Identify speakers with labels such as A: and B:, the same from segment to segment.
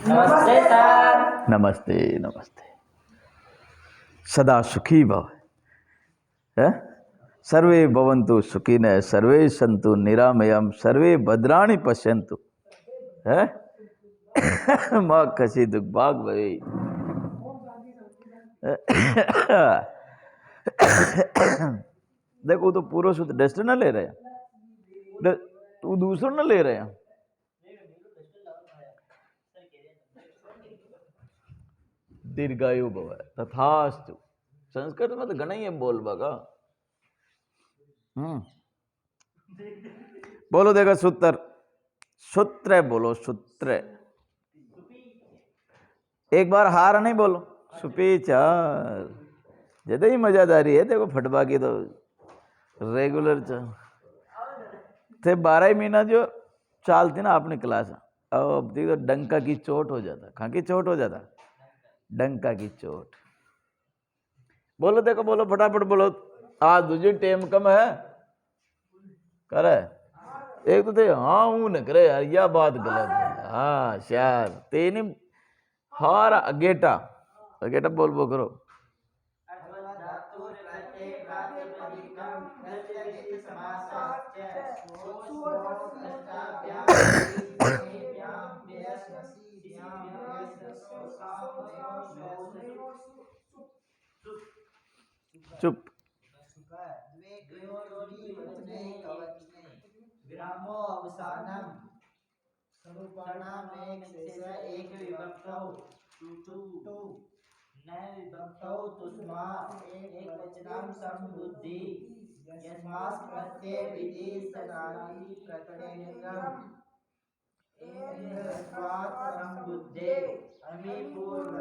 A: नमस्ते सर।
B: नमस्ते नमस्ते। सदा सुखी भव है। सर्वे भवन्तु सुखिनः, सर्वे सन्तु निरामयम्, सर्वे भद्राणि पश्यन्तु है। माँ कसी दुख भाग भवे। देखो तो पूरा शुद्ध डस्ट ना ले रहे हैं, तू दूसरा ना ले रहे हैं। दीर्घायु भव तथास्तु। संस्कृत में तो घना ही है बोल बगा। बोलो देखा सूत्र, सूत्र बोलो सूत्र। एक बार हार नहीं बोलो, सुपीचार। ज्यादा ही मजादारी है। देखो फटबा की तो रेगुलर थे 12 महीना जो चालती ना अपनी क्लास। अब तो डंका की चोट हो जाता। कहाँ की चोट हो जाता? डंका की चोट। बोलो देखो, बोलो फटाफट बोलो। आज दूसरी टेम कम है करे। एक तो थे हाँ हूं न करे यार, यह बात गलत है। हाँ शार तेनी हार अगेटा अगेटा बोल बो करो। चुप।
A: विरामो अवसानम सरूपाणामेक शेष एक विभक्तौ तुतु न विभक्तौ तुस्मा एक वचनम संबुद्धि यस्मात् प्रत्यय विधि सनादि प्रत्ययम एतस्मात् संबुद्धे अमि पूर्व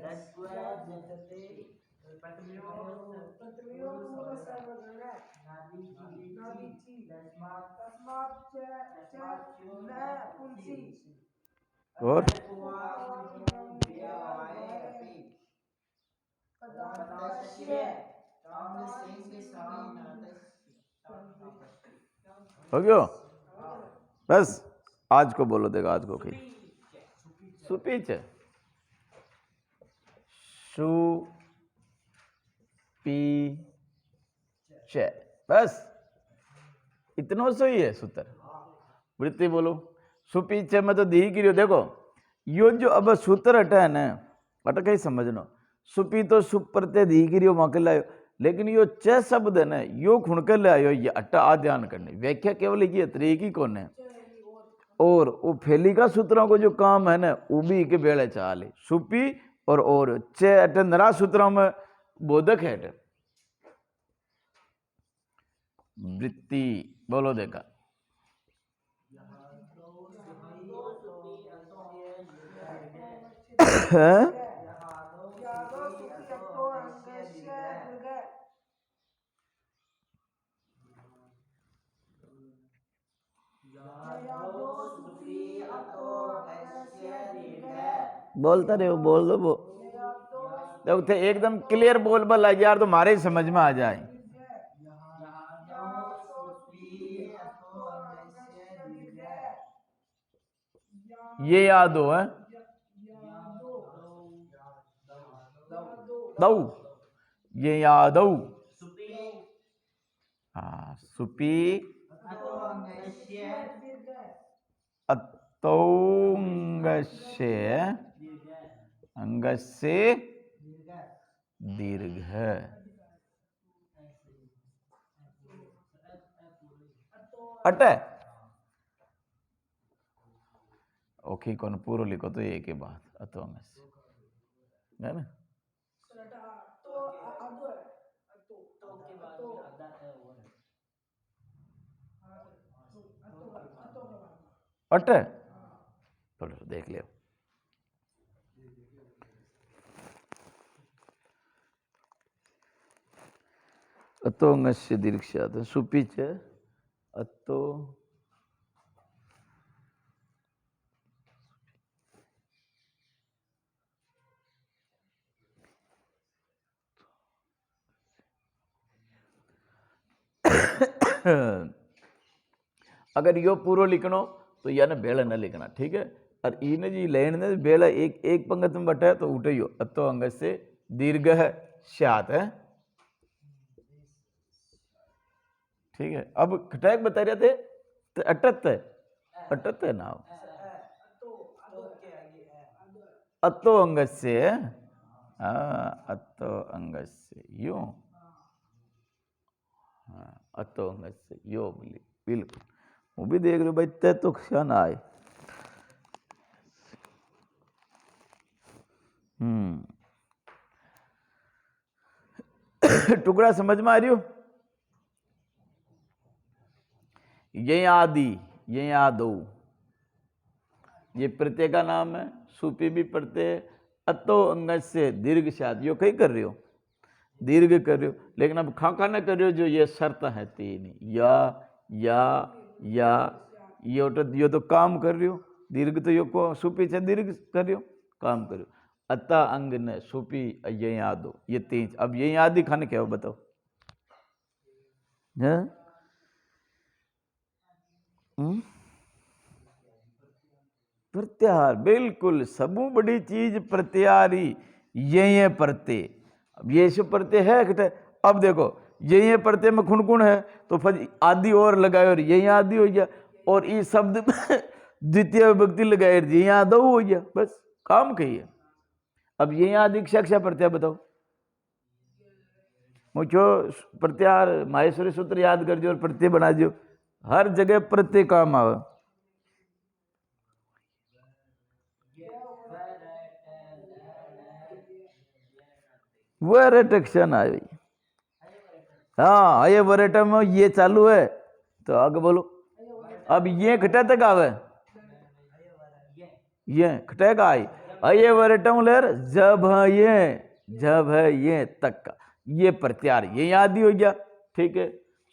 A: रस्व दते
B: और हो गयो बस। आज को बोलो देखो, आज को कही सुपीच है। सु पी च बस इतना सो ही है सूत्र। वृत्ति बोलो सुपीछे में तो दी गिरियो। देखो यो जो अब सूत्र हटा है ना, अट कहीं समझनो। सुपी तो सुप प्रत्यय दी गिरियो मौके लायो, लेकिन यो च शब्द है ना, यो खुणकर ले आयो। ये अट्टा आ ध्यान करने व्याख्या केवल ये तरीकी कौन है। और वो फैली का सूत्रों को जो काम है ना, वो भी के बेड़े चाले सुपी और च अट नरा सूत्रों में बोधक है। वृत्ति बोलो देखा। बोलता रहे हो, बोल दो। देखो थे एकदम क्लियर बोल बल यार, तो हमारे ही समझ में आ जाए। ये याद हो है दऊ, ये याद हो। हाँ सुपी अतोंगस्य अंगस्य दीर्घ अटे। ओके कौन पूरा लिखो तो एक ही बात अतोंगस्य है ना। अटे चलो देख लियो। अतोंगस्य दीर्घ सुपीच अतो अगर यो पूरा लिखनो तो या ना भेड़ न लिखना, ठीक है। और इन जी लेन ने बेला एक एक पंगत में बटा तो उठे ही हो अतो अंग से दीर्घ है स्यात है। ठीक है, अब खटाक बता रहे थे तो अटत है ना अतो अंग से अतो अंग से यूं अतो अंग से यो बिल्कुल वो भी देख रहे भाई तय तो क्षण आए। टुकड़ा समझ में आ रही हो? ये आदि ये आदो ये प्रत्यय का नाम है। सुपी भी प्रत्यय अतो अंग से दीर्घ शाद यो कहीं कर रही हो दीर्घ कर रही हो, लेकिन अब खाका न कर रही हो जो ये शर्त है तीन या यो तो काम कर रही हो दीर्घ तो यो को सुपी से दीर्घ कर रही हो काम कर रही हो। अता अंग न सुपी ये याद हो ये तीन। अब ये याद ही खाने क्या हो बताओ? प्रत्याहार बिल्कुल सबू बड़ी चीज प्रत्याहारी ये प्रत्यय। अब ये सब प्रत्यय है कटे। अब देखो ये प्रत्यय में खुण है तो फिर आदि और लगाए और यही आदि हो गया और इस शब्द द्वितीय विभक्ति लगाए ये आदो हो गया बस काम कही है। अब यही आदि क्या प्रत्यय बताओ? मुझो प्रत्याहार माहेश्वरी सूत्र याद कर जो और प्रत्यय बना जो हर जगह प्रत्यय काम आवे। वरटक्षण आई हाँ अये वरट में ये चालू है तो आगे बोलो। अब ये खटे तक आवे ये खटे का आई अये वरटम लेर जब है ये तक का ये प्रत्यार ये आदि हो गया। ठीक है,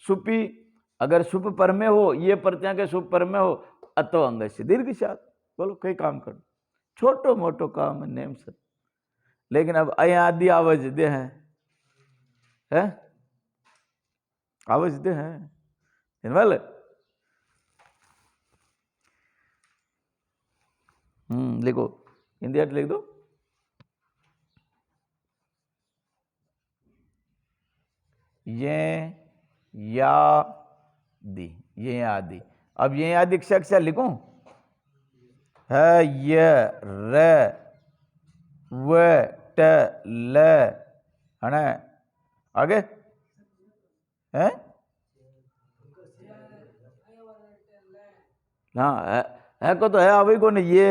B: सुपी अगर सुप पर में हो ये प्रत्यय के सुप पर में हो अतो अंग से दीर्घ साथ बोलो कई काम करो छोटो मोटो काम नेम से। लेकिन अब अय आदि आवाज दे है आवाज दे है वाले लिखो हिंदी अर्थ लिख दो। ये या दी ये आदि। अब ये आदि अक्षर लिखूं है ये रे व ट ल है ना आगे है हाँ है को तो है अभी को नहीं ये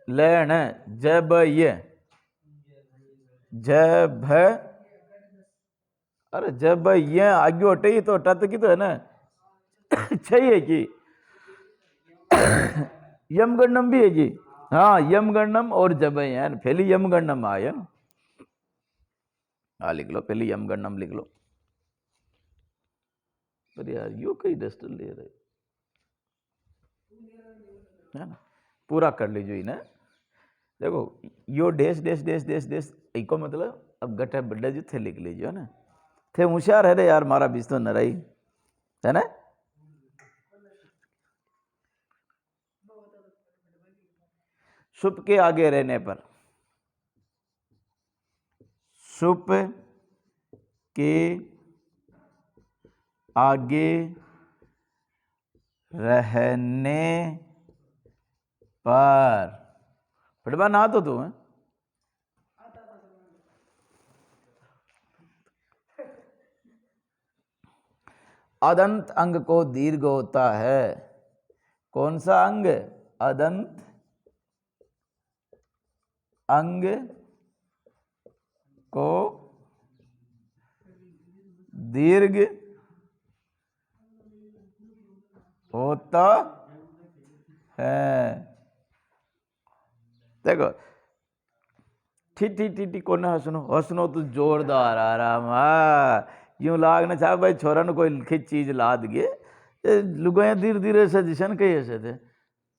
B: लेन है जब ये जब है अरे जब ये आगे हटे ही तो हटाते की तो है ना चाहिए कि यम गणनम भी है जी हाँ यम गणनम और जब है पहले यम गणनम आया हाँ लिख लो पहले यम गणनम लिख लो। पर यार यो कई डस्ट ले रहे है ना पूरा कर लीजिए ना। देखो यो dash dash dash dash dash इको मतलब अब गठे बड्डे जो थे लिख लीजिए ना थे होशियार है रे यार मारा बीच तो नराई है ना। सुप के आगे रहने पर सुप के आगे रहने पर पढ़वा ना तो तू है अदंत अंग को दीर्घ होता है। कौन सा अंग? अदंत अंग को दीर्घ होता है। देखो ठी कोने हंसनो तो जोरदार आराम यूं लागना चाहे भाई छोरा ने कोई लिखी चीज लाद गए लुगाया धीरे धीरे से जिशन कही ऐसे थे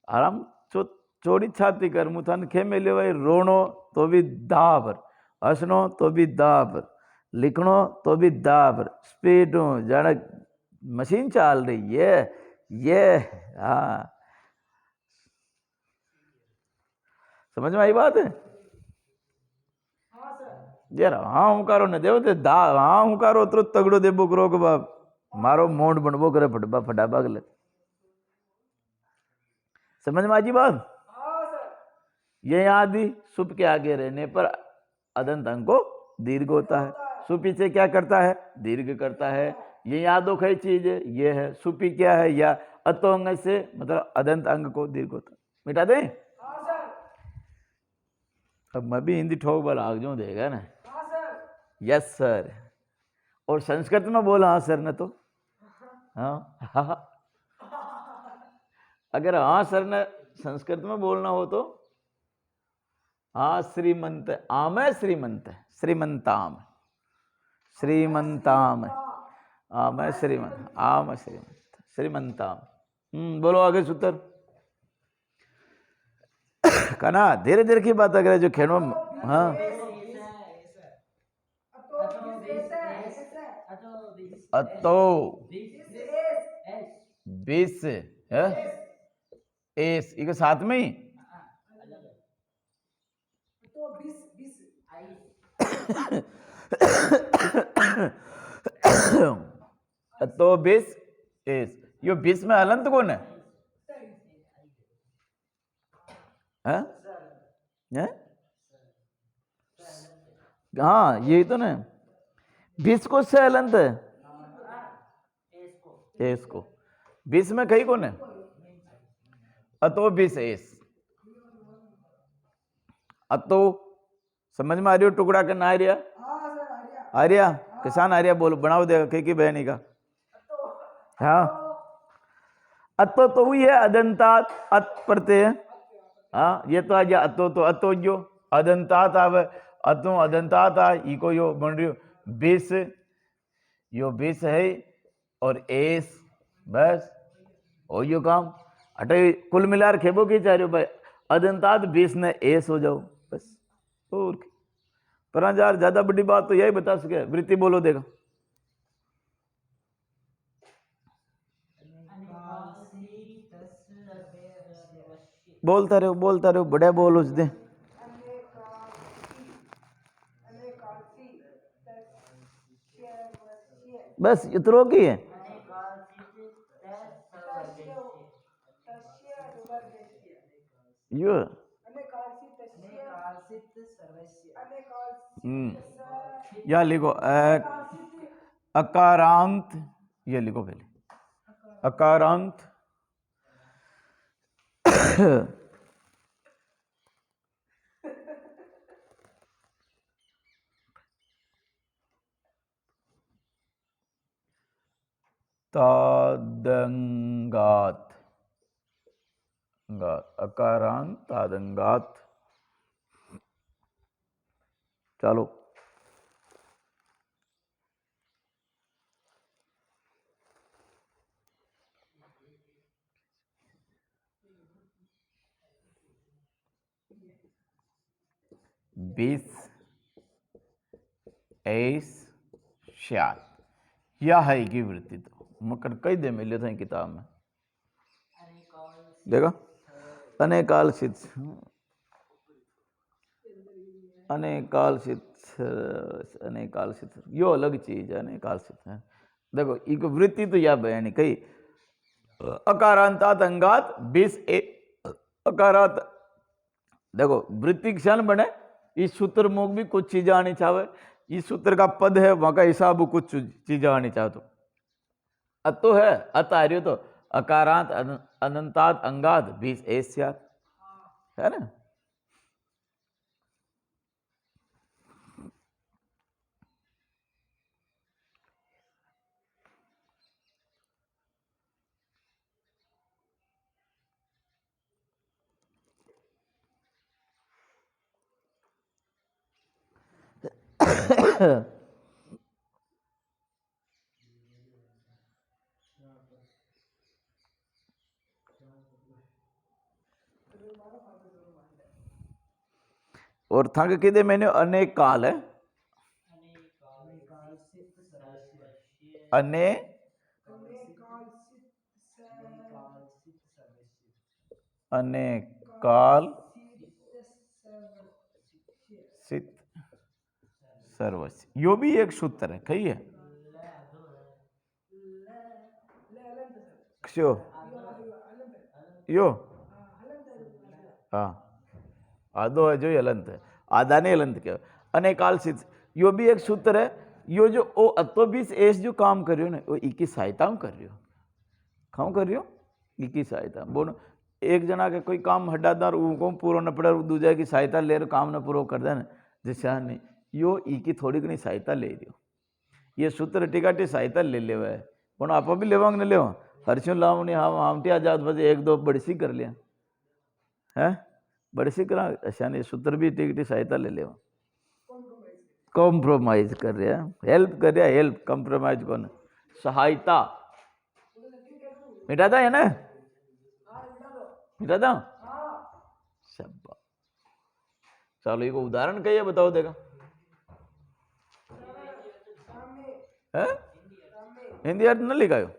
B: आराम चोरी छाती कर मुथान खे मिले भाई रोनो तो भी दाबर हंसनो तो भी दाबर लिखनो तो भी दाबर स्पीड जाने मशीन चाल रही है ये हाँ समझ में आई बात है यार? हाँ हुंकारो ने देव ते दा हाँ हुंकारो तो तगड़ो देबो करो के बाप मारो मोंड बनबो करे फटबा फटाबा गले। समझ में आजी बात? ये आदि सुप के आगे रहने पर अदंत अंग को दीर्घ होता है। सु पीछे क्या करता है? दीर्घ करता है। ये यादो कई चीज है, ये है सुपी क्या है या अतो अंग से मतलब अदंत अंग को दीर्घ होता है। मिटा दें? अब मैं भी हिंदी ठोक बल आग जो देगा ना। Yes sir. और संस्कृत में बोला हाँ सर ने तो हाँ अगर हाँ सर ने संस्कृत में बोलना हो तो हाँ श्रीमंत आम है श्रीमंत है श्रीमंताम श्रीमंताम आम है श्रीमंत आम श्रीमंत श्रीमंताम। बोलो आगे सूत्र कना धीरे धीरे की बात अगर जो खेनो हाँ अतो 20 है एस इके साथ में ही तो 20 एस यो 20 में हलंत कौन है? हैं? हाँ यही तो ना 20 को से हलंत है एस को 20 में कहीं कौन है? अतो 20 एस अतो समझ में आ रही हो? टुकड़ा करना आर्या आर्या किसान आर्या बोलो बनाओ देगा कहीं की बहनी का हाँ अतो तो हुई है अदंतात अत प्रत्यय हाँ ये तो आ गया अतो तो अतो जो अदंतात आवे अतो अदंतात आ इको यो बन रही 20 यो 20 है और एस बस हो यो काम अटे कुल मिलार खेबो की चाह रहे हो भाई अदंतात 20 ने एस हो जाओ बस और पर यार ज्यादा बड़ी बात तो यही बता सके वृत्ति बोलो देगा बोलता रहो बड़े बोल उस दे बस इतरो की है यो या लिखो अकारांत ये लिखो पहले अकारांत तादंगात अकारांत तादंगात चलो बीस एस श्यात यह है की वृत्ति तो मकर कई दे मिले थे किताब में देखा अनेकालसित अनेकालसित यो अलग चीज है अनेकालसित है देखो एक वृत्ति तो यह बयानी कही अकारांतात अंगात 20 अकारात देखो वृत्ति क्षण बने इस सूत्र मुख भी कुछ चीज आनी चाहे इस सूत्र का पद है वहां का हिसाब कुछ चीज आनी चाहे तो अतो है अत आ रही हो तो अकारांत अनंतात अंगात 20 एस्यात है ना और थंग किदे मैंने अनेक काल है अने अनेक काल सर्वस्य, यो भी एक सूत्र है, कही है क्यों यो, हाँ आधो है जो हलंत है, आधा ने हलंत क्या अनेकाल सिद्ध, यो भी एक सूत्र है। यो जो ओ अतो बीस एस जो काम कर रहे हो ना, वो इकी सहायता में कर रहे हो, खाओ कर रहे हो इकी सहायता बोलो। एक जना के कोई काम हड्डादार उनको पूरा न पड़े, दूजा की सहायता ले रहे काम न पूरा कर देना, जैसे नहीं यो इकी थोड़ी घनी सहायता ले रही हो। ये सूत्र टिकाटी सहायता ले ले है पण आप भी लेवांग न ले हर्षों लाव नहीं हमटी आजाद बजे एक दो बड़सी कर लिया है, बड़सी करा ऐसा नहीं, सूत्र भी टिकटी सहायता ले ले, कॉम्प्रोमाइज कर रहे हैं, हेल्प कर रहे हैं, हेल्प कॉम्प्रोमाइज कौन, सहायता मिटाता है ना, मिटाता सब। चलो एक उदाहरण कहिए बताओ देगा है? हिंदी अर्थ न लिखायो,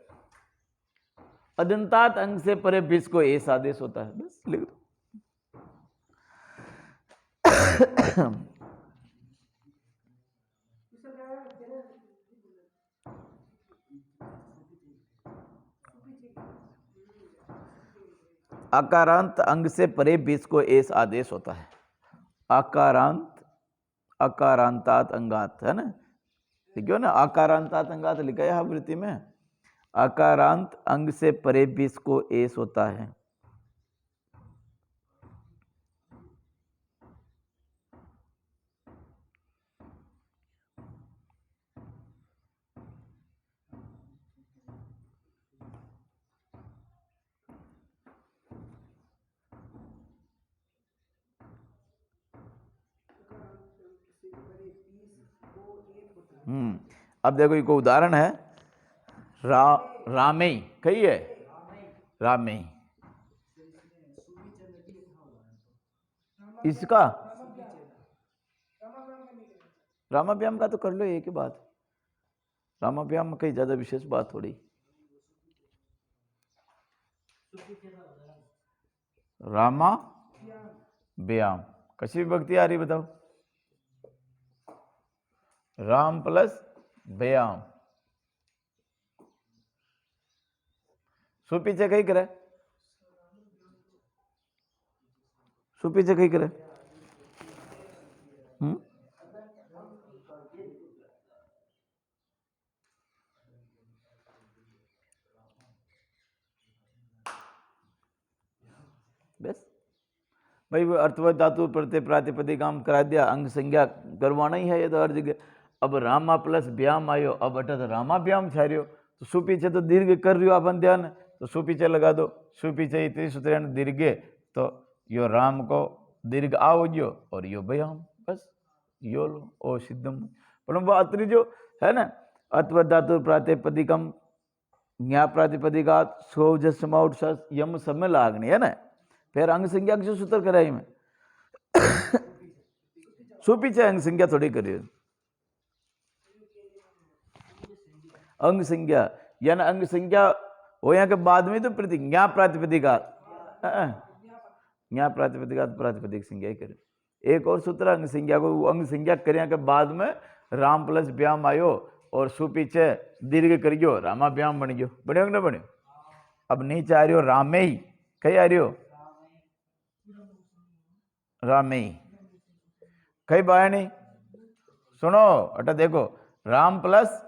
B: अदंतात अंग से परे बीस को एस आदेश होता है, बस लिख दो। आकारांत अंग से परे बीस को एस आदेश होता है। आकारांत अकारांतात अंगात है ना, क्यों ना आकारांतात अंगात लिखा है आवृत्ति में, आकारांत अंग से परे बीस को एस होता है। अब देखो एक उदाहरण है, रामे कही है, रामे इसका रामाभ्याम का तो कर लो एक ही बात, रामाभ्याम में कहीं ज्यादा विशेष बात थोड़ी। रामा व्याम कशी विभक्ति आ रही बताओ, राम प्लस व्याम, सु पीछे कहीं करे, सु पीछे कहीं करे, बस भाई वो अर्थवत धातु प्रत्यय प्रातिपदिक काम करा दिया, अंग संज्ञा करवाना ही है ये तो हर जगह। अब रामा प्लस व्याम आयो, अब अटत रामा व्याम छा रही हो, तो सु पीछे तो दीर्घ कर रही हो अपन ध्यान, तो सु पीछे लगा दो, सु पीछे इतनी सूत्र दीर्घे, तो यो राम को दीर्घ आओ जो और यो व्याम, बस यो लो ओ सिद्धम। पर वो अत्री जो है ना, अर्थवत धातु प्रातिपदिकम ज्ञा प्रातिपदिका सौजस्माउट यम सब में लागनी है ना, फिर अंग संज्ञा किसी सूत्र कराई में सु पीछे अंग संज्ञा थोड़ी करिए, अंग संज्ञा यानी अंग संज्ञा हो यहाँ के बाद में तो प्रतिज्ञा प्रातिपदिका, ज्ञा प्रातिपदिका प्रातिपदिक संज्ञा ही करे। एक और सूत्र अंग संज्ञा को अंग संज्ञा करे के बाद में राम प्लस व्याम आयो और सु पीछे दीर्घ करियो, रामा व्याम बन गयो, बने ना बने। अब नहीं चाह रही हो रामे ही, कही आ रही हो रामे ही, कई बाया नहीं, सुनो अटा देखो, राम प्लस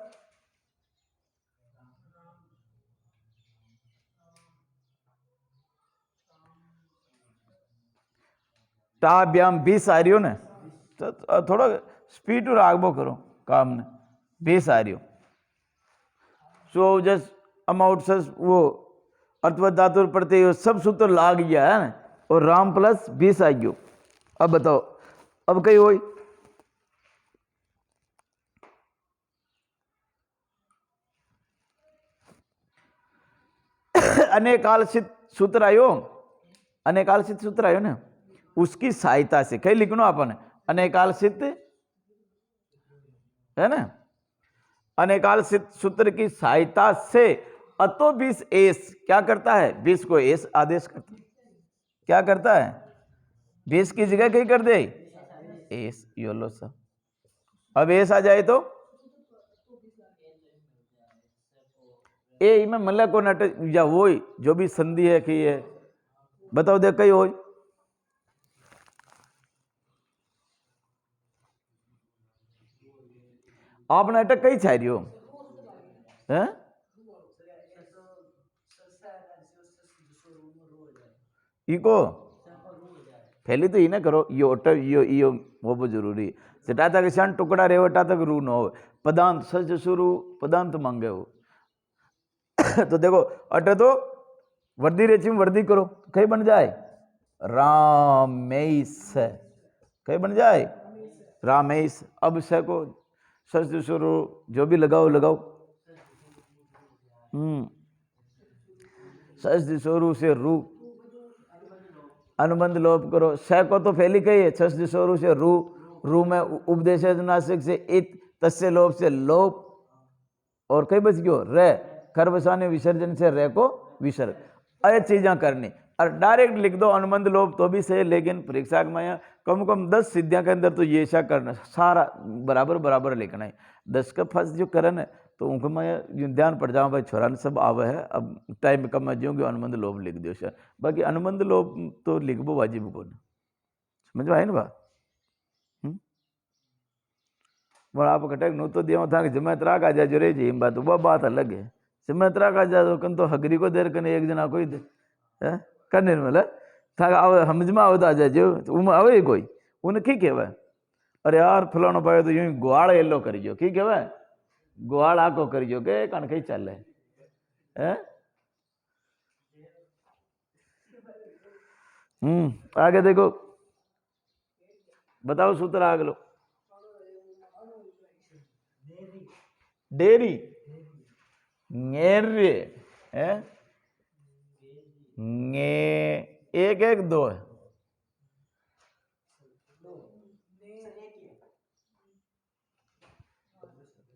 B: टा व्याम 20 आ रही हो ना, तो थोड़ा स्पीड और आगबो करो काम ने, 20 आ रही हो, सो जस अमाउंट वो अर्थवत धातु प्रत्यय सब सूत्र लाग गया है ना, और राम प्लस 20 आ गयो। अब बताओ अब कहीं हो अनेकालसित सूत्र आयो, अनेकालसित सूत्र आयो ना, उसकी सहायता से कहीं लिखना अपन अनेकालसित है ना, अनेकालसित सूत्र की सहायता से अतो 20 एस क्या करता है, 20 को एस आदेश करता है, क्या करता है 20 की जगह कहीं कर दे एस, यो लो सा अब एस आ जाए तो ए में मतलब को नट या वो जो भी संधि है कि ये बताओ देख कई हो आपने अटक कई छा रही हो हैं इको पहले तो ये ना करो यो अट यो वो बहुत जरूरी है सेटा तक शन टुकड़ा रे वटा तक रू न हो पदांत सज शुरू पदांत मांगे हो तो देखो अट तो वर्दी रेची में वर्दी करो कहीं बन जाए रामेश कहीं बन जाए रामेश अब से को सज शुरू जो भी लगाओ लगाओ सज शुरू से रू अनुबंध लोप करो स को तो फैली कही है सज शुरू से रू रू में उपदेश नासिक से इत तस्य लोप से लोप और कई बच गयो रे कर बसाने विसर्जन से रे को विसर्ग अरे चीजें करनी और डायरेक्ट लिख दो अनुबंध लोप तो भी सही लेकिन परीक्षा में कम कम 10 सिद्धियां के अंदर तो ये ऐसा करना सारा बराबर बराबर लिखना है 10 का फर्स्ट जो करन है तो उनको मैं ध्यान पड़ जाऊँ भाई छोरा सब आवे है अब टाइम कम में जो अनुबंध लोप लिख दियो सर बाकी अनुबंध लोप तो लिखबो वाजिब को समझ में आए ना बात आप कटक नु तो दियो था कि जमेत्रा का जा जो रे जी बात वो बात अलग है जमेत्रा का जा कन तो हगरी को देर कने एक जना कोई दे है कने मतलब था आवे समझ में आवता आ जो तो उम आवे कोई उन की कहवे अरे यार फलाणो पायो तो यूं ग्वाड़ एलो करियो की कहवे ग्वाड़ आको करियो के कण कई चले हैं आगे देखो बताओ सूत्र आगे लो डेरी ङेर्य है ङे एक एक दो है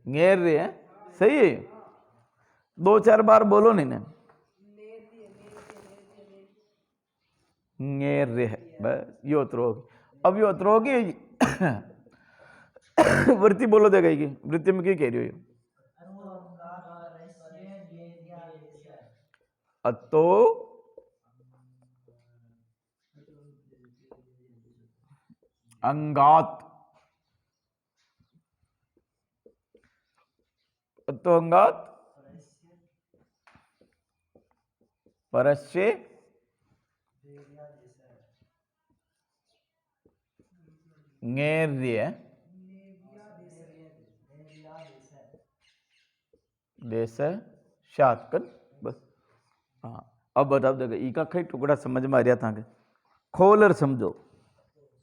B: ङेर्य है सही है 2-4 बार बोलो नहीं ने ङेर्य है बस यो त्रोग अब यो त्रोगी वृत्ति बोलो दे गई की वृत्ति में की कह रही हो अतो अंगात अतो अंगात परस्य ङेर्य देश शातकन बस हाँ अब बताओ देखो ई का कई टुकड़ा समझ में आ रहा था खोल और समझो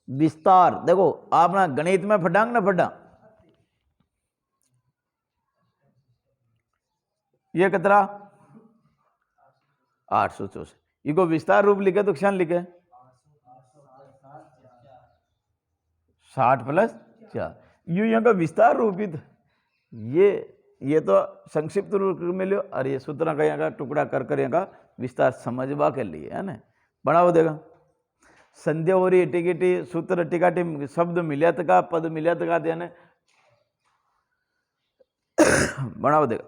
B: विस्तार देखो आपना गणित में फटांग ना फटा ये कितना 864 इको विस्तार रूप लिखे तो क्षण लिखे 60 + 4 यू यहाँ का विस्तार रूप ही ये तो संक्षिप्त रूप में लियो और ये सूत्र का यहाँ का टुकड़ा कर यहाँ का विस्तार समझवा के लिए है ना बनाओ देगा संध्या हो रही टिकटी सूत्र टिकाटी शब्द मिलियत का पद मिलियत का देने बनाओ देगा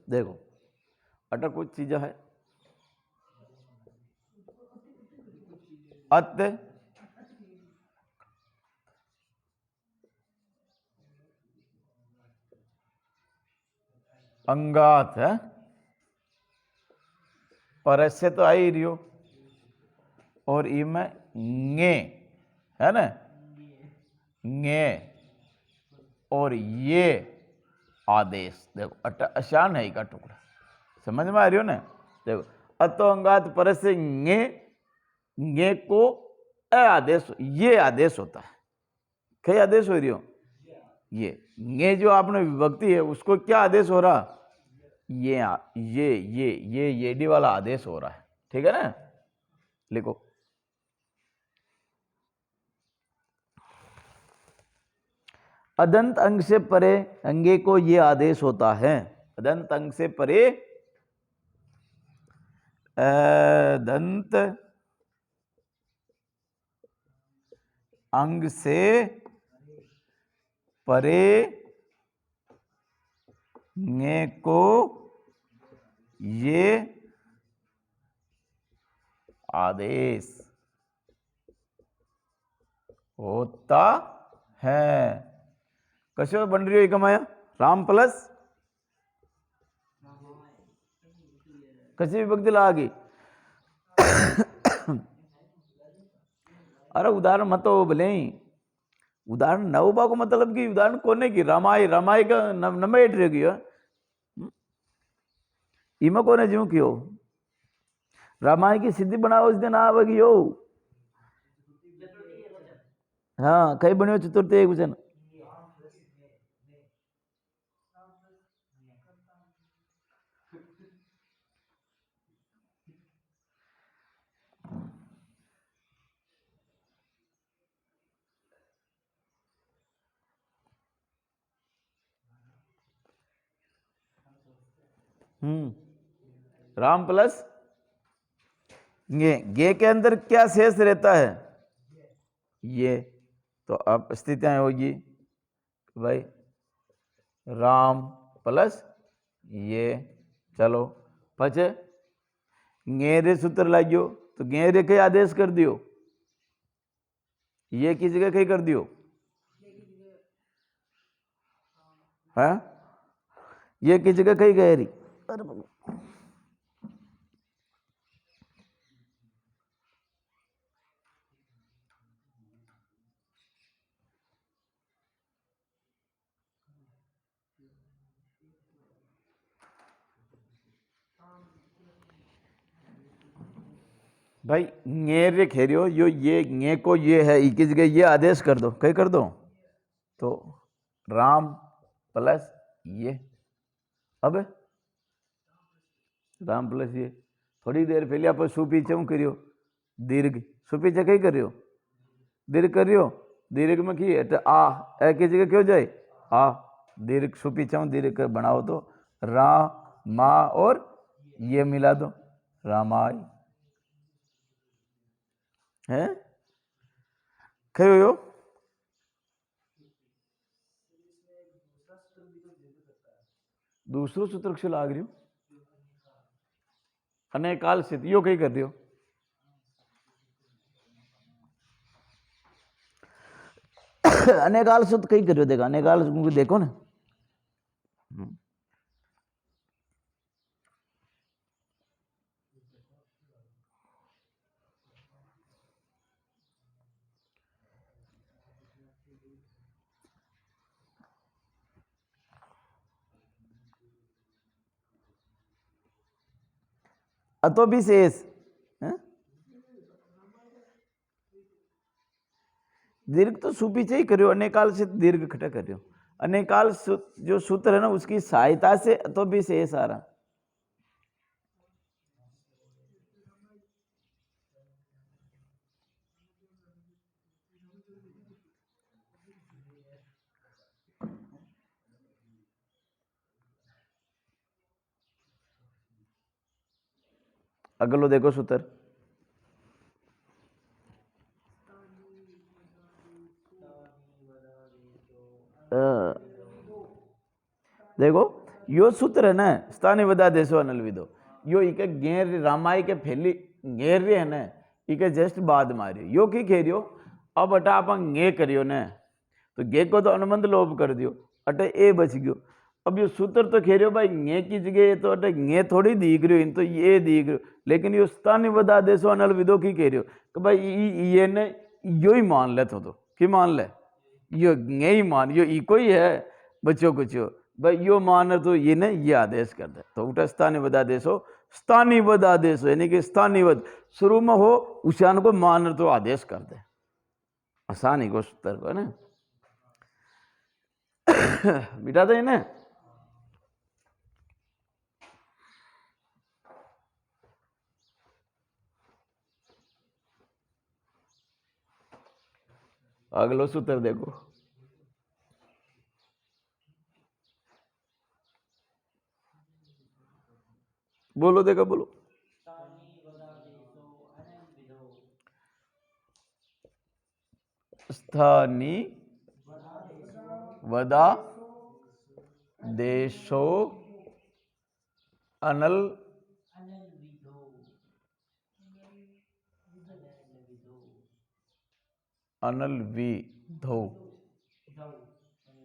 B: देखो अटक कुछ चीज़ है अत अंगात है परस्य तो आ ही रही हो और ई में ङे है ना ङे और ये आदेश देखो आसान है का टुकड़ा समझ में आ रही हो ना देखो अतो अंगात परस्य ङे को आदेश ये आदेश होता है कई आदेश हो रही हो ये जो आपने विभक्ति है उसको क्या आदेश हो रहा ये डी वाला आदेश हो रहा है ठीक है ना लिखो। अदंत अंग से परे अंगे को ये आदेश होता है। अदंत अंग से परे, अदंत अंग से परे ङे को ये आदेश होता है। कशो बन रही हो कमाया राम प्लस कशी विभक्ति लागी। अरे उदाहरण मत हो भले ही, उदाहरण नवबा को मतलब कि उदाहरण कोने की रामाय रामाय का नमेट रहेगी। इमा कोने ज्यों क्यों रामाय की सिद्धि बनाओ उस दिन आवेगी हो। हाँ कई बने चतुर्थ एक वचन। राम प्लस गे के अंदर क्या शेष रहता है ये, तो अब स्थितियां होगी भाई राम प्लस ये। चलो पचे गेरे सूत्र लाइयो तो गेरे के आदेश कर दियो, ये की जगह कहीं कर दियो है, ये की जगह कहीं गहरी। भाई ङेरे खेरियो यो ये ङे को ये है ई की जगह ये आदेश कर दो, कहीं कर दो तो राम प्लस ये। अब राम प्लस ये थोड़ी देर पहले आप सुपी चौं करियो दीर्घ सुपी च कहीं करियो दीर्घ करियो दीर्घ में की तो आ ए की जगह क्यों जाए आ दीर्घ सुपी चौं दीर्घ बनाओ तो रा मा और ये मिला दो रामाय है कहो दूसरो सूत्र से लाग रही हो अनेकाल स्थित यो कहीं कर रही हो अनेकाल सूत्र कहीं कर रही हो देखा अनेकाल देखो ना अतो भी शेष दीर्घ तो सुपीछे ही करियो अनेकाल से दीर्घ खटा करियो अनेकाल जो सूत्र है ना उसकी सहायता से तो भी शेष आ रहा। अगलो देखो सूत्र देखो यो सूत्र है ना स्थानीय वदा देशो अनल विदो यो इके गेर रामाय के फैली गेर रे है ना इके जस्ट बाद मारियो यो की कह रियो अब अटा अपन गे करियो ने तो गे को तो अनुबंध लोप कर दियो अटे ए बच गयो। अब यो सूत्र तो कह रियो भाई गे की जगह तो अटे गे थोड़ी दीख रही इन तो ये दीख रही लेकिन यो स्थानीय वदा देशो अनल विदो की कह रियो कि भाई ये ने यो ही मान ले तो कि मान ले यो गे ही मान यो इको ही है बच्चों कुछ भाई यो मान तो ये ने ये आदेश कर दे तो उठा स्थानीय वद आदेश हो स्थानीय वद आदेश हो यानी कि स्थानीय वद शुरू में हो उशान को मान तो आदेश कर दे आसानी को सूत्र को ना मिटा दे ना अगलो सूत्र देखो, बोलो देखो बोलो। स्थानी वदा देशो अनल अनल विधो,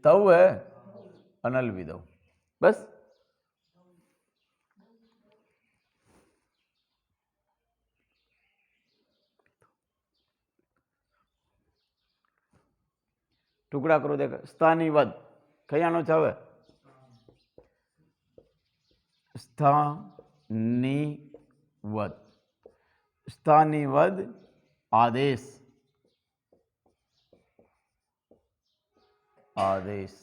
B: तव है अनल विधो, बस। टुकड़ा करो देखो, स्थानी वद कयानो छावे, स्थानी वद, स्थानी वद आदेश, आदेश।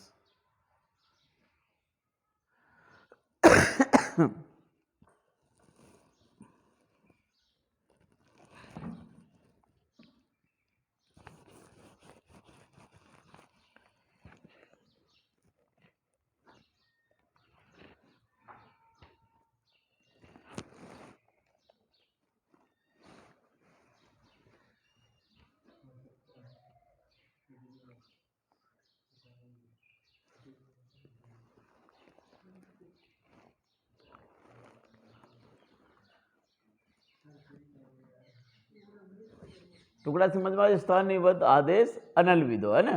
B: टुकड़ा समझ में, स्थानी वद आदेश अनल विधो, है ना।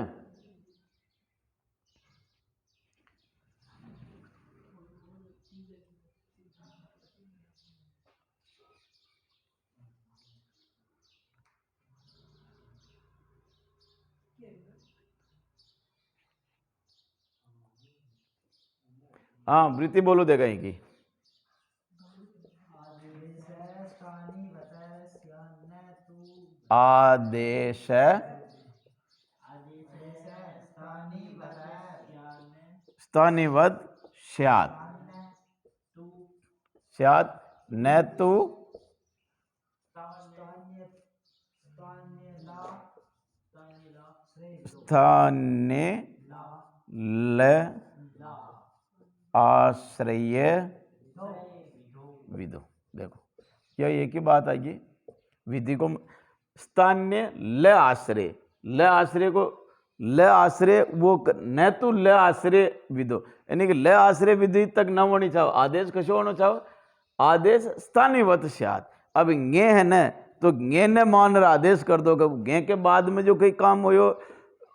B: हाँ वृत्ति बोलो देगा की आदेश स्थानिवद स्यात्, स्यात् न तु स्थाने ल आश्रय विधो। देखो क्या एक ही बात आएगी, विधि को स्थान्य ल आश्रय, ल आश्रय को ल आश्रय वो न तो ल आश्रय विधो, यानी कि ल आश्रय विधि तक न होनी चाहो, आदेश कशो होना चाहो, आदेश स्थानीवत स्यात्। अब गे है न तो गे ने मान रहा आदेश कर दो, गे के बाद में जो कोई काम हो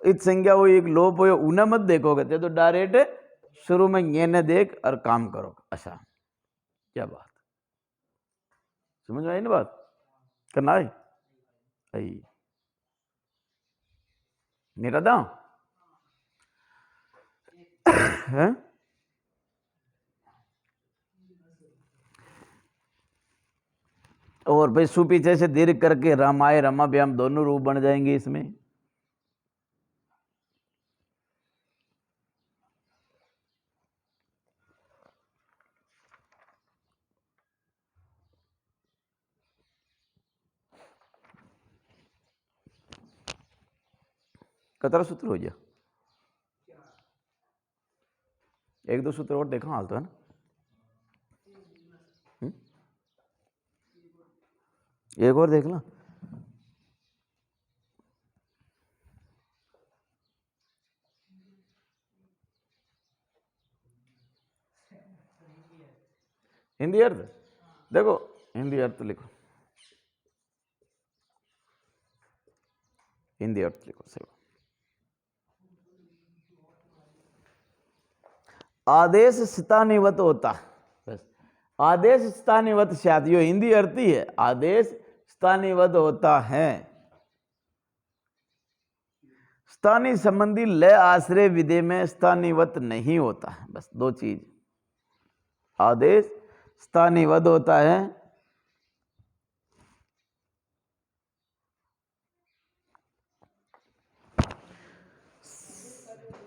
B: इत संज्ञा हो एक लोप हो उन्हें मत देखोगे, तो डायरेक्ट शुरू में गे ने देख और काम करो। अच्छा क्या बात, समझ में आई ना बात, करना है आई मेरा दां है। और भाई सु पीछे से दीर्घ करके रामाय रमा व्याम दोनों रूप बन जाएंगे इसमें। कतरा सूत्र हो गया, एक दो सूत्र और देखा हाल तो है ना। एक और देख ला, हिंदी अर्थ देखो, हिंदी अर्थ लिखो, हिंदी अर्थ लिखो सही। आदेश स्थानिवत होता, बस आदेश स्थानिवत स्यात्, यो हिंदी अर्थ ही है, आदेश स्थानिवत होता है। स्थानीय संबंधी ल आश्रय विधि में स्थानिवत नहीं होता है, बस दो चीज, आदेश स्थानिवत होता है,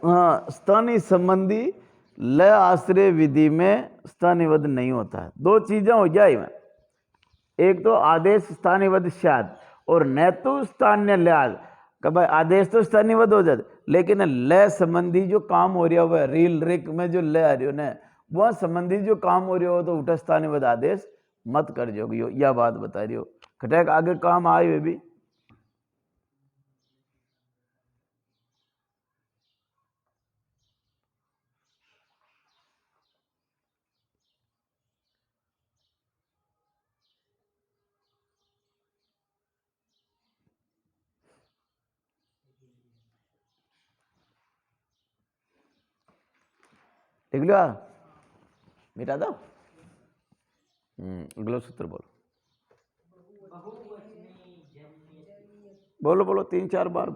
B: हाँ स्थानीय संबंधी ल आश्रय विधि में स्थानिवत नहीं होता है। दो चीजें हो जाए में, एक तो आदेश स्थानिवत स्यात् और न तो स्थान्य ल्याद। कि भाई आदेश तो स्थानीयवद हो जाते, लेकिन लय संबंधी जो काम हो रहा है रील रिक में जो लय आ रही हो ना वह संबंधी जो काम हो रहा हो तो उठा स्थानीयवद आदेश मत कर जोगी हो, यह बात बता रही हो। खटैक आगे काम आए हुए भी लिख लिया, मिटा दो। अगला सूत्र बोलो, बोलो बोलो 3-4 बार।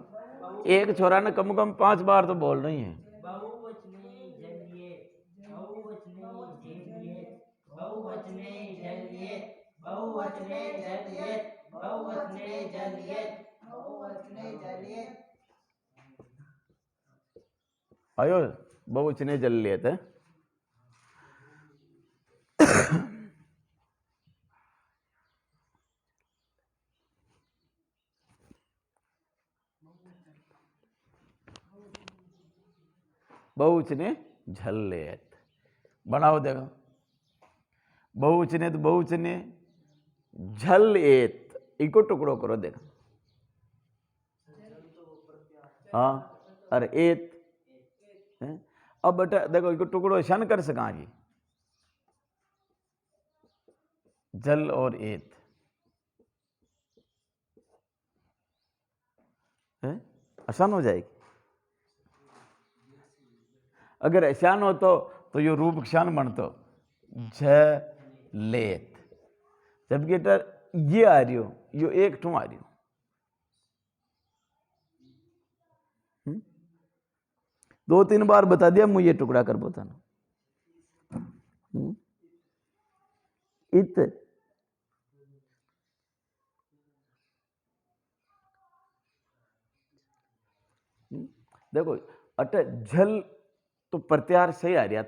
B: एक छोरा ने कम से कम 5 बार तो बोल रही है।
A: बहुवचने जलिए, बहुवचने जलिए, बहुवचने जलिए, बहुवचने जलिए, बहुवचने जलिए, बहुवचने जलिए।
B: आयो बहुवचने जल लिए थे। बहुवचने झल लेत बनाओ देखो, बहुवचने तो बहुवचने झल एत इको टुकड़ो करो देखो। हाँ अरे एत है? अब बेटा देखो इको टुकड़ो शन कर सका जी, जल और एत है आसान हो जाएगी। अगर ऐशान हो तो यो रूप क्षान बनतो झ लेत, जबकि ये आ रही हो यो एक ठू आ रही हो। 2-3 बार बता दिया मुझे टुकड़ा कर बताना। इत देखो अट झल तो प्रत्याहार सही आ रहा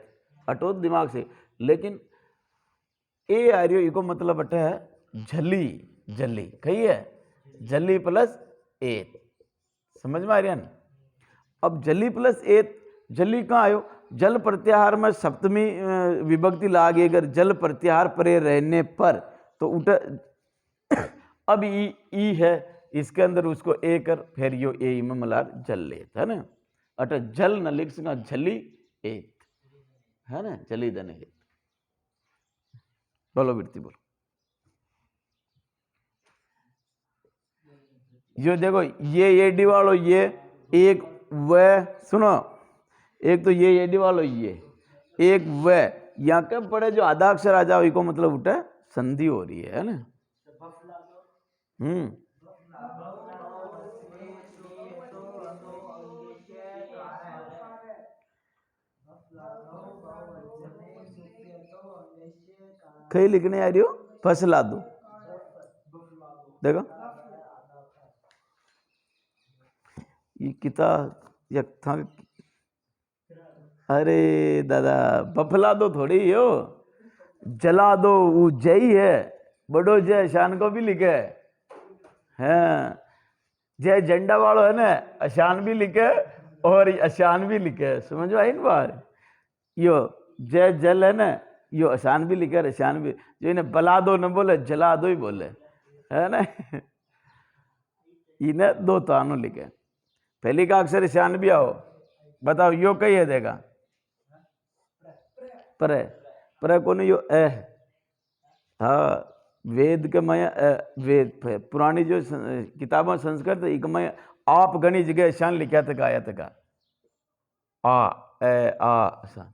B: अटो दिमाग से, लेकिन ए आ रही हो इको मतलब अट है झली जली कही है जली प्लस एत, समझ में आ रहा ना। अब जली प्लस एत, जली कहाँ आयो, जल प्रत्याहार में सप्तमी विभक्ति लागे अगर जल प्रत्याहार परे रहने पर तो उठ अब ई है इसके अंदर उसको ए कर फिर यो ए में मलार जल लेत है ना। अट जल न लिख सका झली एत है ना, जली दन एत। बोलो वृत्ति बोलो। यो देखो ये एडी वालो ये एक व सुनो, एक तो ये एडी वालो ये एक व यहाँ के पड़े जो आधा अक्षर आ जाओ इको मतलब उठे संधि हो रही है ना। कहीं लिखने आ रही हो फसला दो देखो ये किताब यक था। अरे दादा बफला दो थोड़ी हो, जला दो वो जय है बड़ो जय शान को भी लिखे है, जय झंडा वालो है ना अशान भी लिखे और अशान भी लिखे, समझ में आई ना बात। यो जय जल है ना यो अशान भी लिखे और अशान भी, जो इन्हें बला दो न बोले जला दो ही बोले है ना। इन्हें दो तानों लिखे, पहली का अक्षर शान भी आओ बताओ यो कही है देगा पर पर को नहीं यो ए। हाँ वेद के मय वेद पुरानी जो किताबों संस्कृत इकमय आप घनी जगह शान लिखा था आया था आ ए आ सा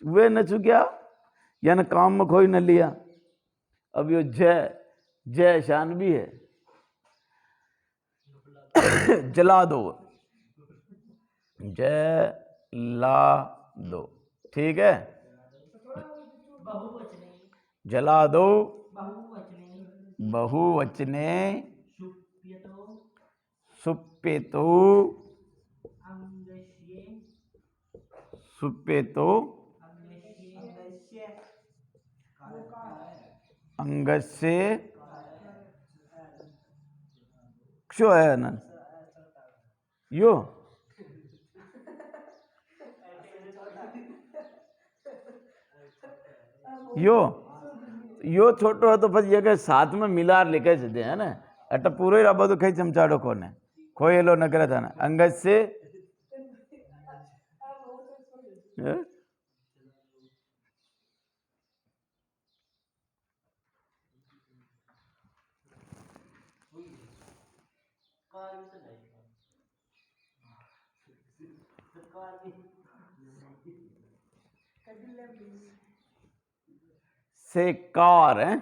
B: वे न चुक्या या न काम में कोई न लिया। अब यो जय जय शान भी है जला दो जला दो ठीक है, जला दो बहुवचने सुप्यतो सुप्यतो अंगस्य क्यों है आनंद यो यो छोटो है तो फिर ये के साथ में मिलार लिखे छे है ना अट पूरो ही रबो तो कई चमचाड़ो कोने कोई एलो न करे था ना अंगज से से कार है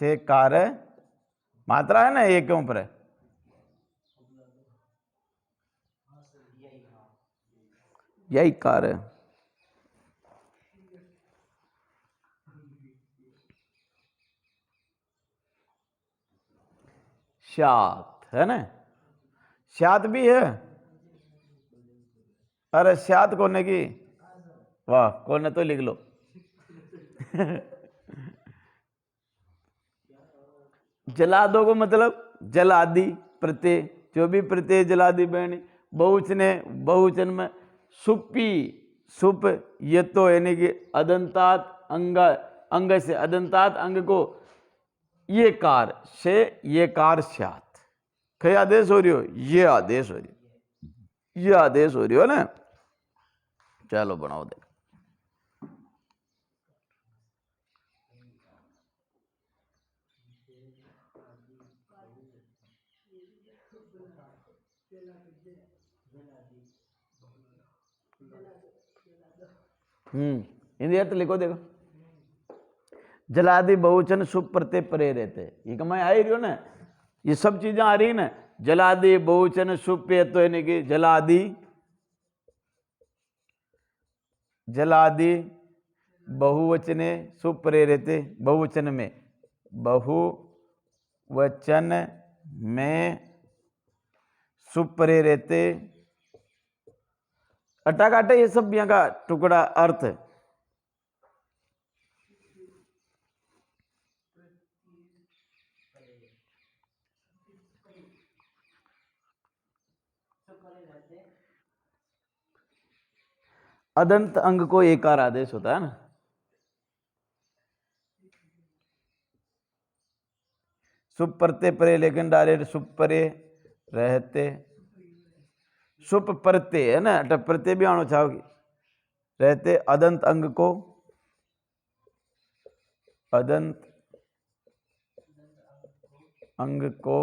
B: से कार है मात्रा है ना एक के ऊपर है यही कार है शात है ना शात भी है अरे शात कोने की वाह कोने तो लिख लो जलादो को मतलब जलादि प्रत्यय जो भी प्रत्यय जलादि बहनी बहुवचन में सुपी सुप ये तो यानी कि अदंतात अंग से अदंतात अंग को ये कार से ये कार स्यात् कई आदेश हो रही हो ये आदेश हो रही ये आदेश हो रही हो ना चलो बनाओ दे हिंदी अर्थ लिखो देखो जलादि बहुवचन शुभ प्रत्यय परे रहते ये कमाई आ रही हो ना ये सब चीजें आ रही ना जलादि बहुवचन शुभ पे तो यानी कि जलादि बहुवचने शुभ परे रहते बहुवचन में शुभ परे रहते अट्टा काटे ये सब यहाँ का टुकड़ा अर्थ अदंत अंग को एकार आदेश होता है ना सुप प्रत्यय परे लेकिन डायरेक्ट सुप परे रहते सुप प्रत्यय है ना अट प्रत्यय भी आनो चाहोगी रहते अदंत अंग को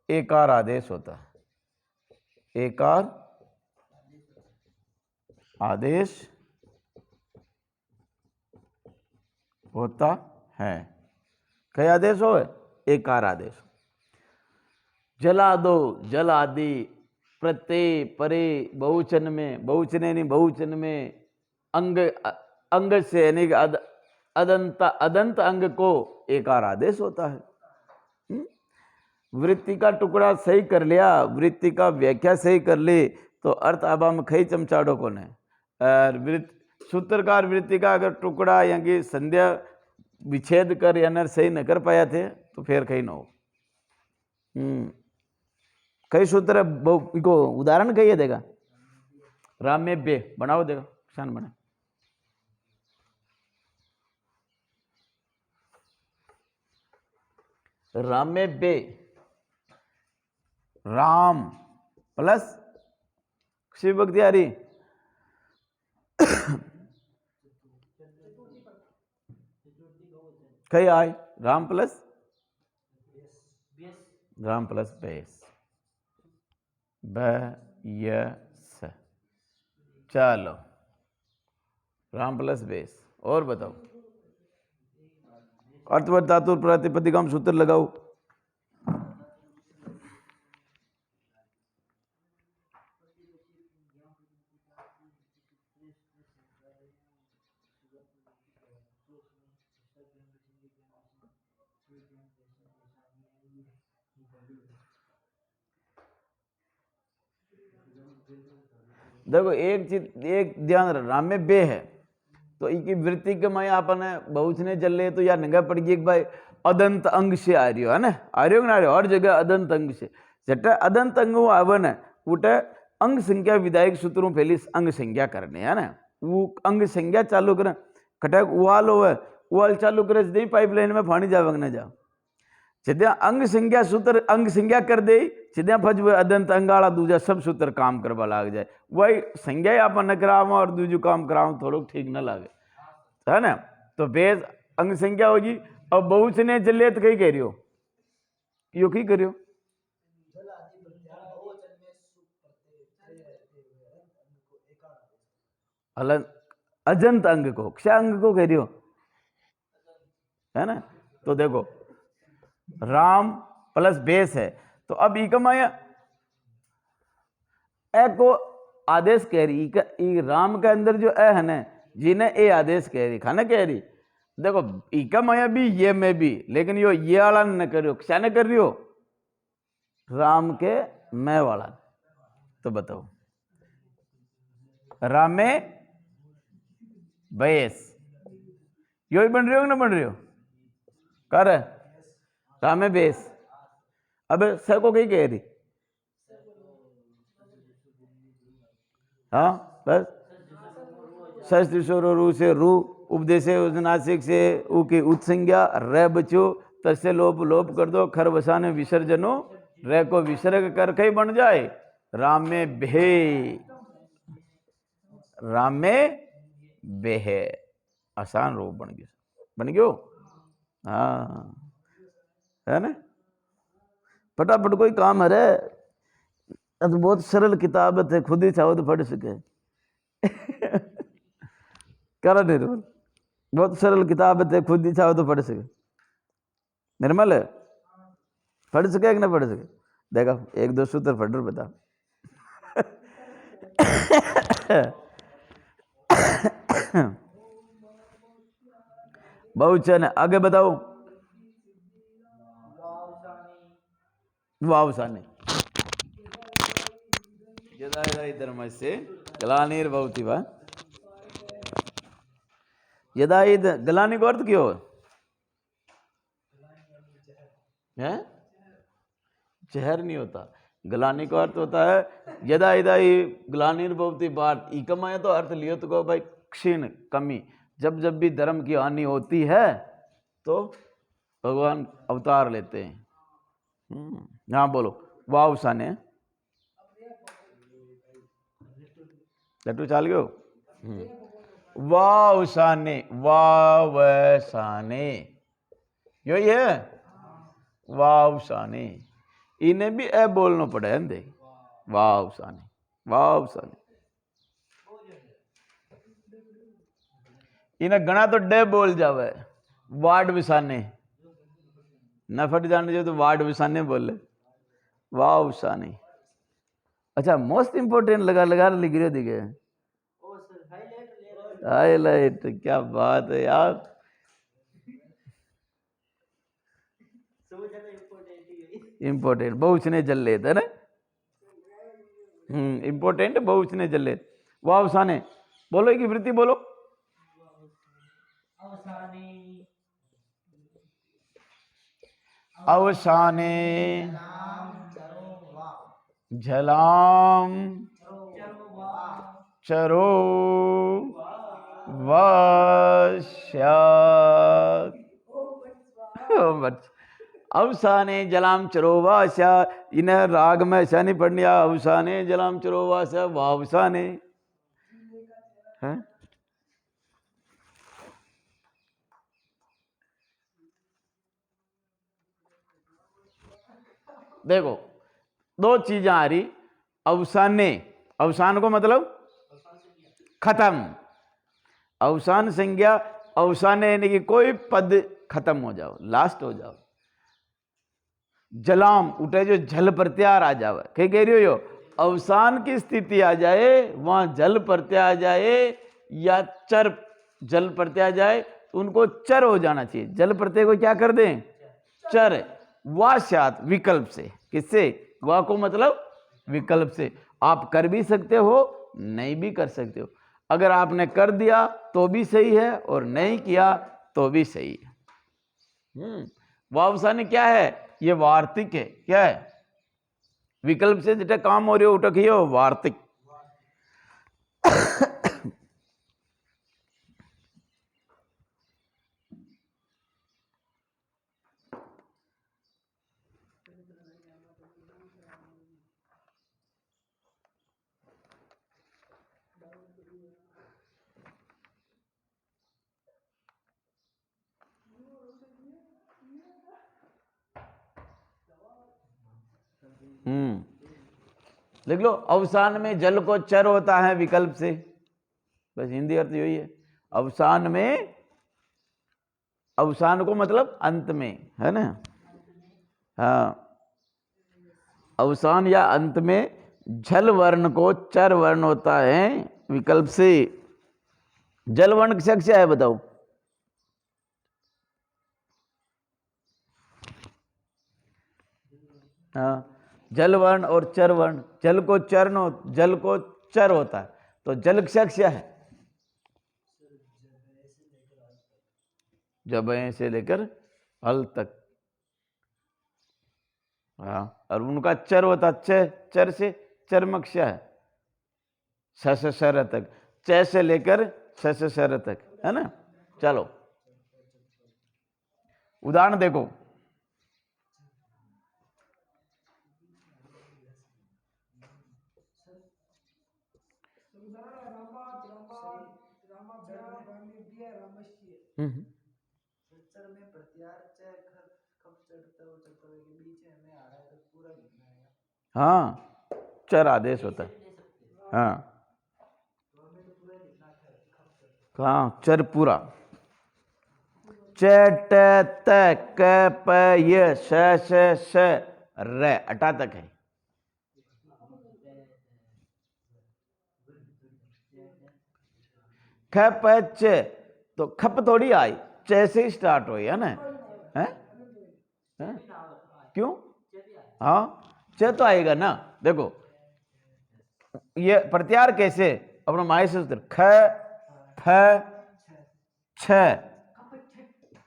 B: एकार आदेश होता है एकार आदेश होता है कई आदेश हो एकार आदेश जला दो जल आदि प्रत्यय परे बहुवचन में बहुवचन में अंग से यानी अदंत अंग को एकार आदेश होता है वृत्ति का टुकड़ा सही कर लिया वृत्ति का व्याख्या सही कर ली तो अर्थ अब हम खई चमचाड़ो को ने सूत्रकार वृत्ति का अगर टुकड़ा या कि संध्या विच्छेद कर या नर सही न कर पाया थे तो फिर कहीं न हो कई सूत्र को उदाहरण कहिए देगा राम में बे बनाओ देगा शान बने राम में बे राम प्लस शिव भक्ति आ रही कई आए राम प्लस बेस बयस चलो राम प्लस बेस और बताओ अर्थवत धातु प्रातिपदिक सूत्र लगाओ देखो एक चीज एक ध्यान राम में बे है तो इनकी वृत्ति के मैं अपन बहुचने चल रहे तो यार नंगा पड़ गई भाई अदंत अंग से आ रही हो है ना, आ रही हो ना, हर जगह अदंत अंग से जटे अदंत अंग वो आवे ने उठे अंग संख्या विधायक सूत्रों पहली अंग संज्ञा करने है ना, वो अंग संज्ञा चालू करें कटक उवाल होवे उवाल चालू करे जदे पाइपलाइन में पानी जावे ना जा सीधा अंग संज्ञा सूत्र अंग संज्ञा कर दे सीधा फज अदंत अंगाला दूजा सब सूत्र काम करवा लाग जाए, वही संज्ञा आप न कराव और दूजू काम कराव थोड़ा ठीक न लागे है ना। तो बेस अंग संज्ञा होगी। अब बहुवचने जल्यत कई कह रही हो यो की करियो अलग अजंत अंग को क्या अंग को कह रही हो है ना। तो देखो राम प्लस बेस है तो अब ई कमाया ए को आदेश कह रही ई राम के अंदर जो ए है ना जिन्हें ए आदेश कह रही खाना कह रही देखो ई कमाया भी ये में भी लेकिन यो ये वाला न करियो क्या न कर रही हो राम के मैं वाला। तो बताओ राम में बेस यो ही बन रही हो ना बन रही हो कर राम में बेस अब स को कही कह रही हाँ बस षष्टिशोर से रू उपदेश नासिक से ऊ की उत्संज्ञा रे बचो तस्य लोप लोप कर दो खर बसाने विसर्जनो रे को विसर्ग कर कई बन जाए राम में बे राम में बेहे आसान रूप बन गयो हाँ है ना। फटाफट कोई काम है रे तो बहुत सरल किताब है खुद ही चाहो तो पढ़ सके करा निर्मल बहुत सरल किताब है खुद ही चाहो तो पढ़ सके निर्मल है पढ़ सके कि ना पढ़ सके देखा एक दो सूत्र पढ़ बता बहुवचन आगे बताओ वावसाने यदा धर्म से ग्लानिर्भवति वा यदा ग्लानि को अर्थ क्यों है जहर नहीं होता ग्लानि का अर्थ होता है यदा यदा ग्लानिर्भवति बात इकमाया तो अर्थ लियो तो को भाई क्षीण कमी जब जब भी धर्म की हानि होती है तो भगवान अवतार लेते हैं। यहाँ बोलो वावसाने लट्टू चाल गयो वावसाने वावसाने यही है वावसाने इन्हें भी ए बोलना पड़े दे वावसाने वावसाने इन्हें घना तो डे बोल जावे वार्ड विसाने न फट जाने जो तो वार्ड विसाने बोले वावसाने। अच्छा मोस्ट इंपोर्टेंट लगा लगा लिख रहे दिखे हाईलाइट क्या बात है यार इंपोर्टेंट बहुवचने जल लेते है ना इंपोर्टेंट बहुवचने जल लेते वावसाने बोलो की वृत्ति बोलो अवसाने झलाम चरो अवसाने जलाम चरोवासा इन्हें राग में ऐसा नहीं पढ़नी अवसाने जलाम चरोवासा वावसाने है। देखो दो चीजें आ रही अवसाने अवसान को मतलब खत्म अवसान संज्ञा अवसाने यानी कि कोई पद खत्म हो जाओ लास्ट हो जाओ जलाम उठे जो जल प्रत्यार आ जावे कहीं कह रही हो अवसान की स्थिति आ जाए वहां जल प्रत्यय आ जाए या चर जल प्रत्यय आ जाए तो उनको चर हो जाना चाहिए जल प्रत्यय को क्या कर दें चर वास्यात विकल्प से किससे वा को मतलब विकल्प से आप कर भी सकते हो नहीं भी कर सकते हो अगर आपने कर दिया तो भी सही है और नहीं किया तो भी सही है। वावसाने क्या है? ये वार्तिक है। क्या है? विकल्प से जेटा काम हो रही हो उठक ही हो वार्तिक। लिख लो, अवसान में जल को चर होता है विकल्प से। बस हिंदी अर्थ यही है। अवसान में, अवसान को मतलब अंत में, है ना? हाँ, अवसान या अंत में झल वर्ण को चर वर्ण होता है विकल्प से। जल वर्ण किसका क्या है बताओ? हाँ, जल वर्ण और चर वर्ण। जल को जल को चर होता है, तो जल क्या है? जबे से लेकर हल तक। हाँ, और उनका चर होता चर से चर्मक्ष्य है सर तक, च से लेकर सर तक, है ना? चलो उदाहरण देखो। हम्म, हाँ, चर आदेश होता है। हाँ हाँ, चर पूरा। च ट त क प य श र अटा तक है। ख प च तो खप थोड़ी आई, च से ही स्टार्ट हुई है ना? है? है? क्यों? हाँ, च तो आएगा ना। देखो ये प्रत्यार कैसे, अपना माय सूत्र ख फ छ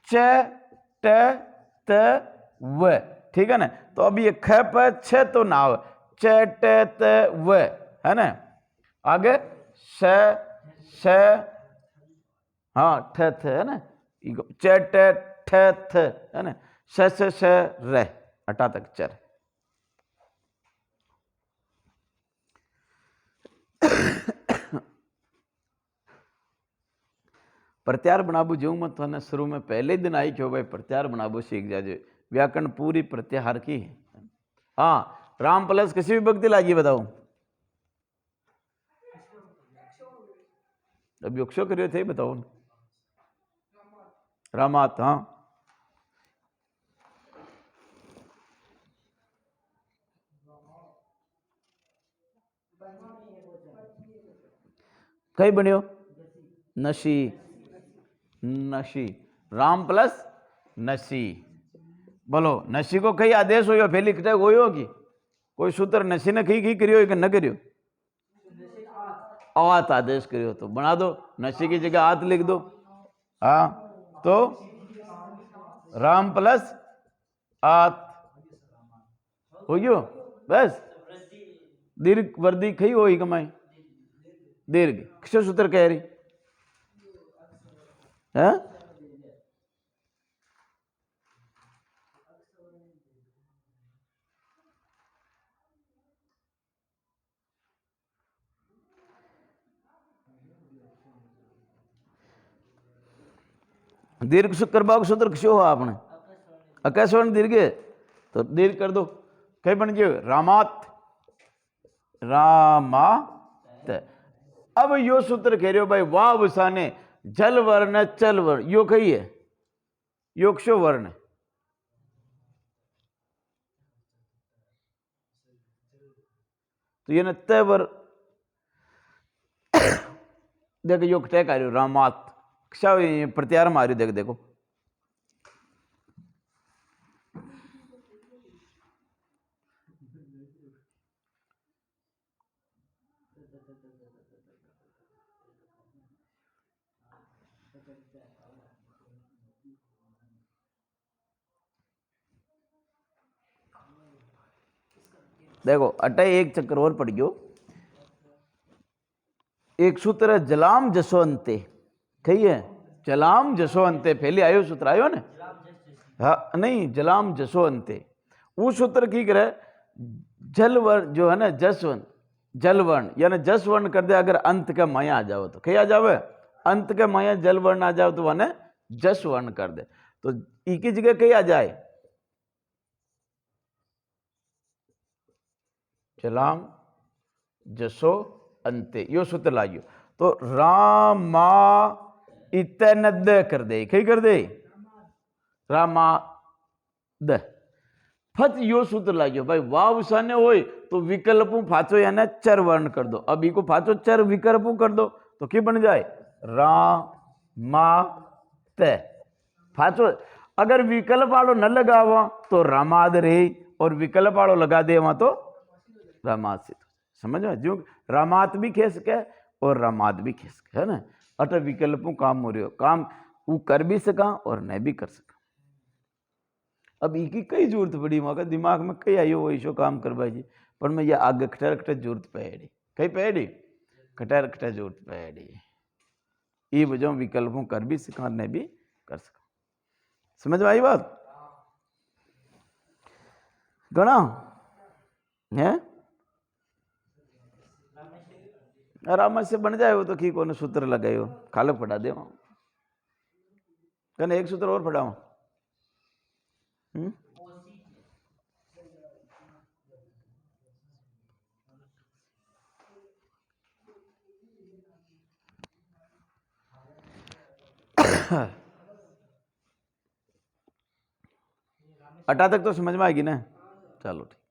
B: च ट त व, ठीक है ना? तो अब ये ख प छ तो ना हो, च ट त व, है ना? आगे श हाँ ठ थ, है ना? च ट ठ थ, है ना? श र अटा तक चर। प्रत्यार बनाबू जो मत थाने शुरू में पहले दिन आई क्यों भाई प्रत्यार बनाबू सीख जाजे। व्याकरण पूरी प्रत्याहार की है। हाँ, राम प्लस किसी भी भक्ति लागी बताओ। अब योक्षो करियो थे बताओ। रामात, हाँ कई बनियो नशी, नशी राम प्लस नशी। बोलो नशी को कई आदेश हो पहली कटक होगी कोई सूत्र नशी ने कही करियो कि न करियो? आत आदेश करियो तो बना दो, नशी की जगह आत लिख दो। हाँ, तो राम प्लस आत हो गयो। बस दीर्घ वर्दी खई होगी कमाई दीर्घ किस सूत्र कह रही है? दीर्घ करवाओ सूत्र किस हो आपने अकस्वर्ण दीर्घ तो दीर्घ कर दो, कई बन गए रामात, रामात। अब यो सूत्र कह रहे हो भाई वाह वसाने जल वर्ण चल वर्ण यो कही है योक्षो वर्ण। तो ये न तय वर देखो योग तय कार्य रामातक्षा प्रत्यार मार्यो देख देखो देखो अटे एक चक्कर और पड़ गयो। एक सूत्र है जलाम जसवंते, कही है जलाम जसवंते, पहले आयो सूत्र आयो ने, हाँ नहीं जलाम जसवंते, वो सूत्र की करे जलवर्ण जो है ना जसवंत, जलवर्ण यानी जसवर्ण कर दे, अगर अंत का माया आ जाओ तो कहीं आ जावे, अंत का माया जलवर्ण आ जाओ तो वह जसवर्ण कर दे, तो ई की जगह कहीं आ जाए जलाम जसो अंते, यो सूत्र लाइयो। तो रामा इतनद कर दे, कहीं कर दे रामाद, फत यो सूत्र लाइयो भाई, वाव साने होय तो विकल्पों फाचो यानी चर वर्ण कर दो, अब इको फाचो चर विकल्पों कर दो तो क्या बन जाए रामा ते, फाचो अगर विकल्प वालों न लगावा तो रामाद रहे, और विकल्प वालों लगा दे वहां तो रामाद से, समझ में जो रामात भी कह सके और रामाद भी कह सके, है ना, अट विकल्पों काम हो रहे हो, काम वो कर भी सका और नहीं भी कर सका। अब इकी कई जरूरत पड़ी, वहां दिमाग में कई आयो वो ईशो काम करवा जी, पर मैं ये आगे खटर खटर जरूरत पड़ी, कई पड़ी खटर खटर जरूरत पड़ी, ये वजह विकल्पों कर भी सका नहीं भी कर सका। समझ में आई बात? गणा है आराम से बन जाए वो तो की कौन सूत्र लगाए हो, खालक पढ़ा दे कने एक सूत्र और पढ़ाओ। अटा तक तो समझ में आएगी ना, चलो ठीक।